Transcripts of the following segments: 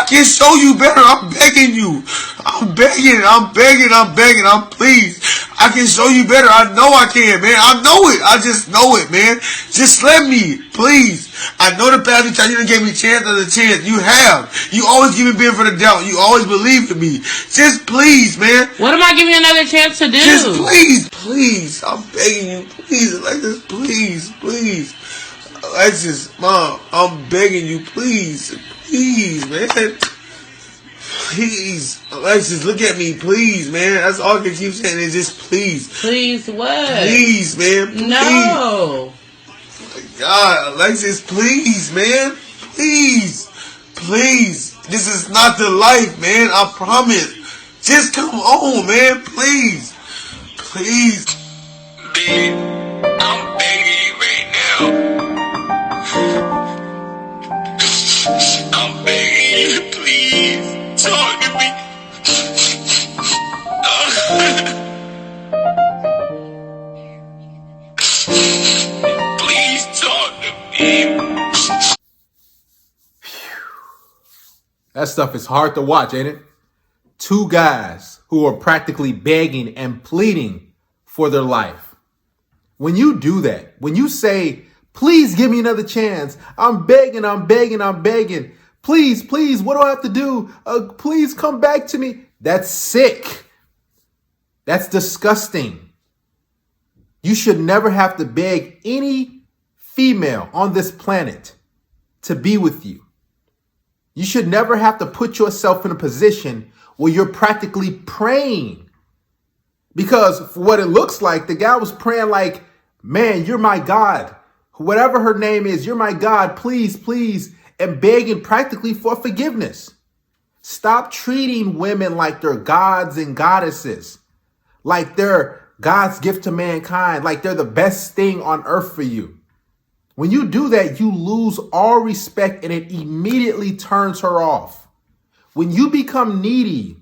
I can show you better. I'm begging you. I'm begging. I'm begging. I'm begging. I'm please. I can show you better. I know I can, man. I know it. I just know it, man. Just let me, please. I know the past few times you done gave me chance after chance. You have. You always give me benefit of the doubt. You always believe in me. Just please, man. What am I giving you another chance to do? Just please, please. I'm begging you, please, Alexis, please, please. Alexis, Mom, I'm begging you, please, please, man. Please, Alexis, look at me, please, man. That's all I can keep saying is just please. Please what? Please, man. Please. No. Oh my God, Alexis, please, man. Please. Please. This is not the life, man. I promise. Just come on, man. Please. Please. Babe, I'm begging you right now. I'm begging you, please. Talk to me. Please talk to me. That stuff is hard to watch, ain't it? Two guys who are practically begging and pleading for their life. When you do that, when you say, please give me another chance, I'm begging, I'm begging, I'm begging, please, please, what do I have to do? Please come back to me. That's sick. That's disgusting. You should never have to beg any female on this planet to be with you. You should never have to put yourself in a position where you're practically praying. Because for what it looks like, the guy was praying like, man, you're my God. Whatever her name is, you're my God, please, please, and begging practically for forgiveness. Stop treating women like they're gods and goddesses, like they're God's gift to mankind, like they're the best thing on earth for you. When you do that, you lose all respect and it immediately turns her off. When you become needy,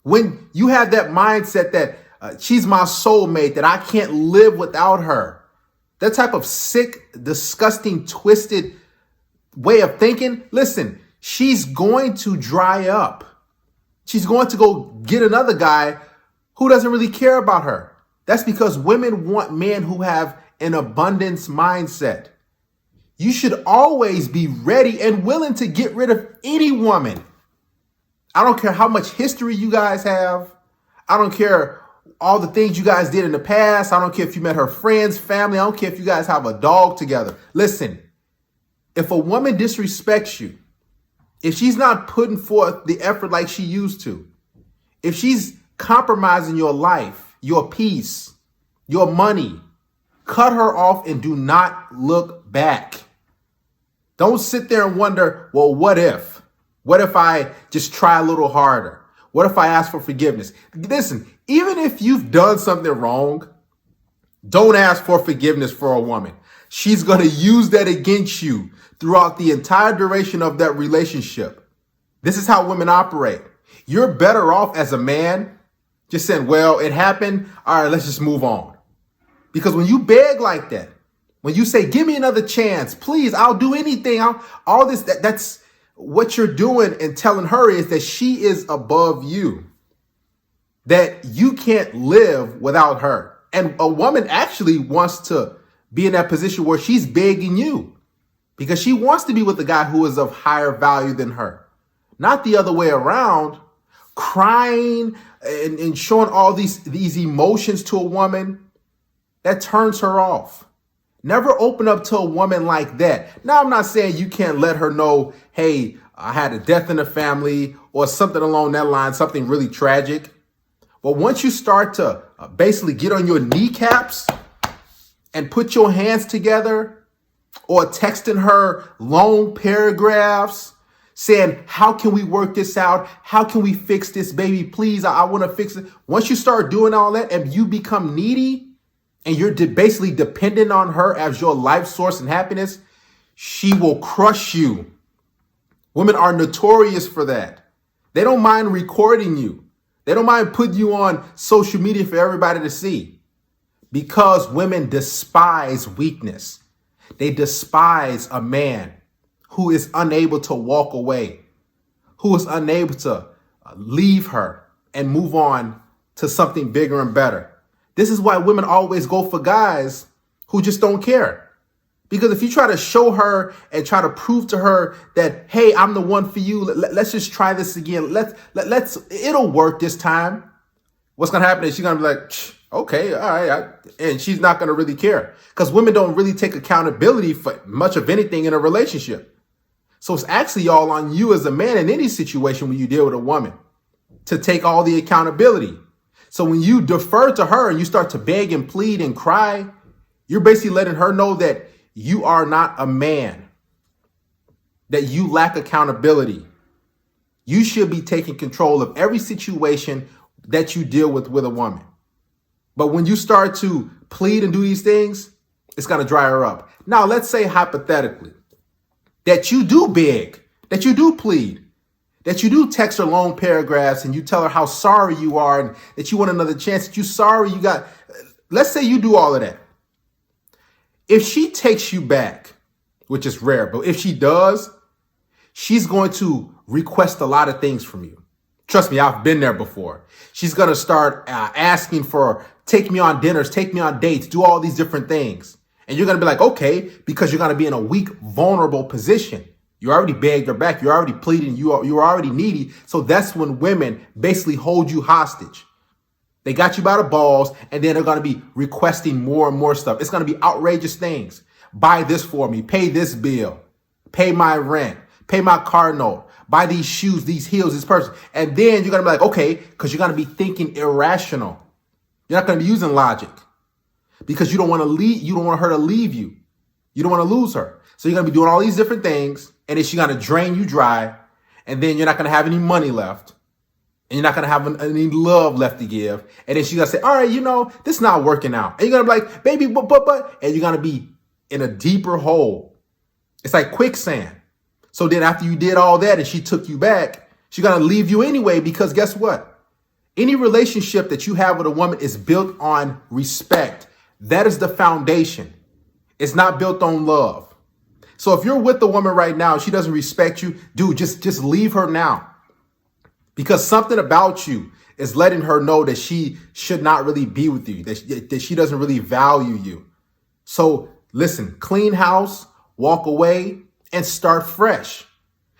when you have that mindset that she's my soulmate, that I can't live without her, that type of sick, disgusting, twisted way of thinking, listen, she's going to dry up. She's going to go get another guy who doesn't really care about her. That's because women want men who have an abundance mindset. You should always be ready and willing to get rid of any woman. I don't care how much history you guys have. I don't care all the things you guys did in the past. I don't care if you met her friends, family. I don't care if you guys have a dog together. Listen, if a woman disrespects you, if she's not putting forth the effort like she used to, if she's compromising your life, your peace, your money, cut her off and do not look back. Don't sit there and wonder, well, what if? What if I just try a little harder? What if I ask for forgiveness? Listen, even if you've done something wrong, don't ask for forgiveness for a woman. She's going to use that against you throughout the entire duration of that relationship. This is how women operate. You're better off as a man just saying, well, it happened. All right, let's just move on. Because when you beg like that, when you say, give me another chance, please, I'll do anything. That's what you're doing and telling her is that she is above you, that you can't live without her. And a woman actually wants to be in that position where she's begging you because she wants to be with a guy who is of higher value than her, not the other way around, crying and showing all these emotions to a woman. That turns her off. Never open up to a woman like that. Now, I'm not saying you can't let her know, hey, I had a death in the family or something along that line, something really tragic. But once you start to basically get on your kneecaps and put your hands together or texting her long paragraphs saying, how can we work this out? How can we fix this, baby? Please, I want to fix it. Once you start doing all that and you become needy, and you're basically dependent on her as your life source and happiness, she will crush you. Women are notorious for that. They don't mind recording you. They don't mind putting you on social media for everybody to see because women despise weakness. They despise a man who is unable to walk away, who is unable to leave her and move on to something bigger and better. This is why women always go for guys who just don't care. Because if you try to show her and try to prove to her that, hey, I'm the one for you, let's just try this again. It'll work this time. What's going to happen is she's going to be like, okay, all right. And she's not going to really care, because women don't really take accountability for much of anything in a relationship. So it's actually all on you as a man in any situation when you deal with a woman to take all the accountability. So when you defer to her and you start to beg and plead and cry, you're basically letting her know that you are not a man, that you lack accountability. You should be taking control of every situation that you deal with a woman. But when you start to plead and do these things, it's going to dry her up. Now, let's say hypothetically that you do beg, that you do plead, that you do text her long paragraphs and you tell her how sorry you are and that you want another chance, that you're sorry you got. Let's say you do all of that. If she takes you back, which is rare, but if she does, she's going to request a lot of things from you. Trust me, I've been there before. She's going to start asking for, take me on dinners, take me on dates, do all these different things. And you're going to be like, okay, because you're going to be in a weak, vulnerable position. You already begged her back. You're already pleading. You're already needy. So that's when women basically hold you hostage. They got you by the balls, and then they're going to be requesting more and more stuff. It's going to be outrageous things. Buy this for me. Pay this bill. Pay my rent. Pay my car note. Buy these shoes, these heels, this person. And then you're going to be like, okay, because you're going to be thinking irrational. You're not going to be using logic because you don't want to leave. You don't want her to leave you. You don't want to lose her. So you're going to be doing all these different things, and then she's going to drain you dry, and then you're not going to have any money left. And you're not going to have any love left to give. And then she's going to say, all right, this is not working out. And you're going to be like, baby, but. And you're going to be in a deeper hole. It's like quicksand. So then after you did all that and she took you back, she's going to leave you anyway, because guess what? Any relationship that you have with a woman is built on respect. That is the foundation. It's not built on love. So if you're with the woman right now, she doesn't respect you, dude, just leave her now. Because something about you is letting her know that she should not really be with you, that she doesn't really value you. So listen, clean house, walk away, and start fresh.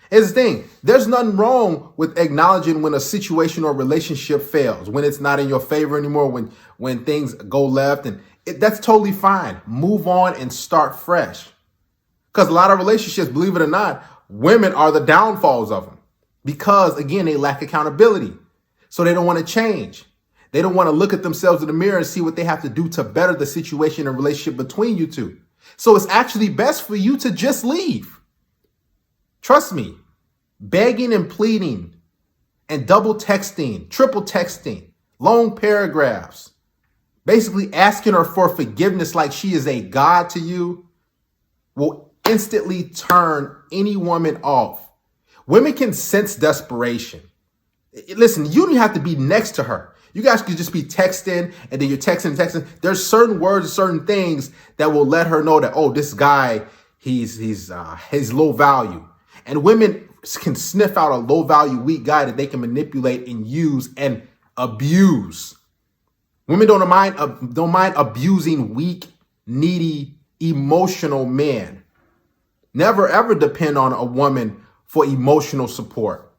Here's the thing. There's nothing wrong with acknowledging when a situation or relationship fails, when it's not in your favor anymore, when things go left, and that's totally fine. Move on and start fresh. Because a lot of relationships, believe it or not, women are the downfalls of them. Because, again, they lack accountability. So they don't want to change. They don't want to look at themselves in the mirror and see what they have to do to better the situation and relationship between you two. So it's actually best for you to just leave. Trust me, begging and pleading and double texting, triple texting, long paragraphs, basically asking her for forgiveness like she is a god to you, will instantly turn any woman off. Women can sense desperation. Listen, you don't have to be next to her. You guys could just be texting, and then you're texting. There's certain words, certain things that will let her know that, oh, this guy, he's low value. And women can sniff out a low value, weak guy that they can manipulate and use and abuse. Women don't mind abusing weak, needy, emotional men. Never ever depend on a woman for emotional support,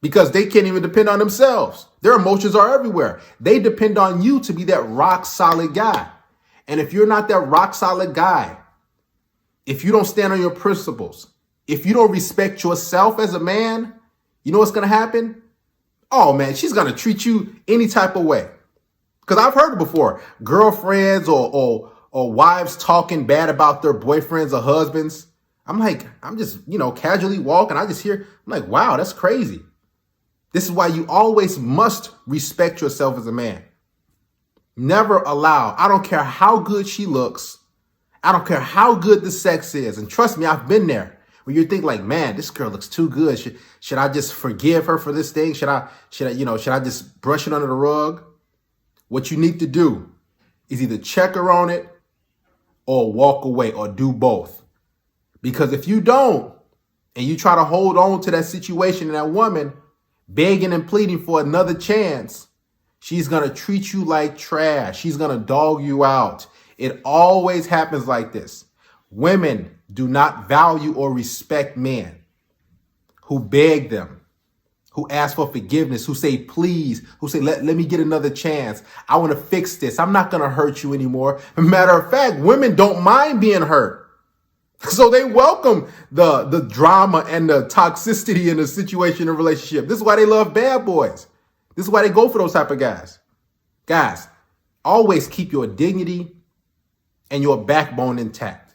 because they can't even depend on themselves. Their emotions are everywhere. They depend on you to be that rock solid guy. And if you're not that rock solid guy, if you don't stand on your principles, if you don't respect yourself as a man, you know what's going to happen? Oh man, she's going to treat you any type of way. Because I've heard it before. Girlfriends or wives talking bad about their boyfriends or husbands. I'm just, casually walking. I just hear, I'm like, wow, that's crazy. This is why you always must respect yourself as a man. Never allow, I don't care how good she looks. I don't care how good the sex is. And trust me, I've been there. When you think like, man, this girl looks too good. Should I just forgive her for this thing? Should I just brush it under the rug? What you need to do is either check her on it or walk away or do both. Because if you don't, and you try to hold on to that situation and that woman begging and pleading for another chance, she's going to treat you like trash. She's going to dog you out. It always happens like this. Women do not value or respect men who beg them, who ask for forgiveness, who say, please, who say, let me get another chance. I want to fix this. I'm not going to hurt you anymore. Matter of fact, women don't mind being hurt. So they welcome the drama and the toxicity in the situation and relationship. This is why they love bad boys. This is why they go for those type of guys. Guys, always keep your dignity and your backbone intact.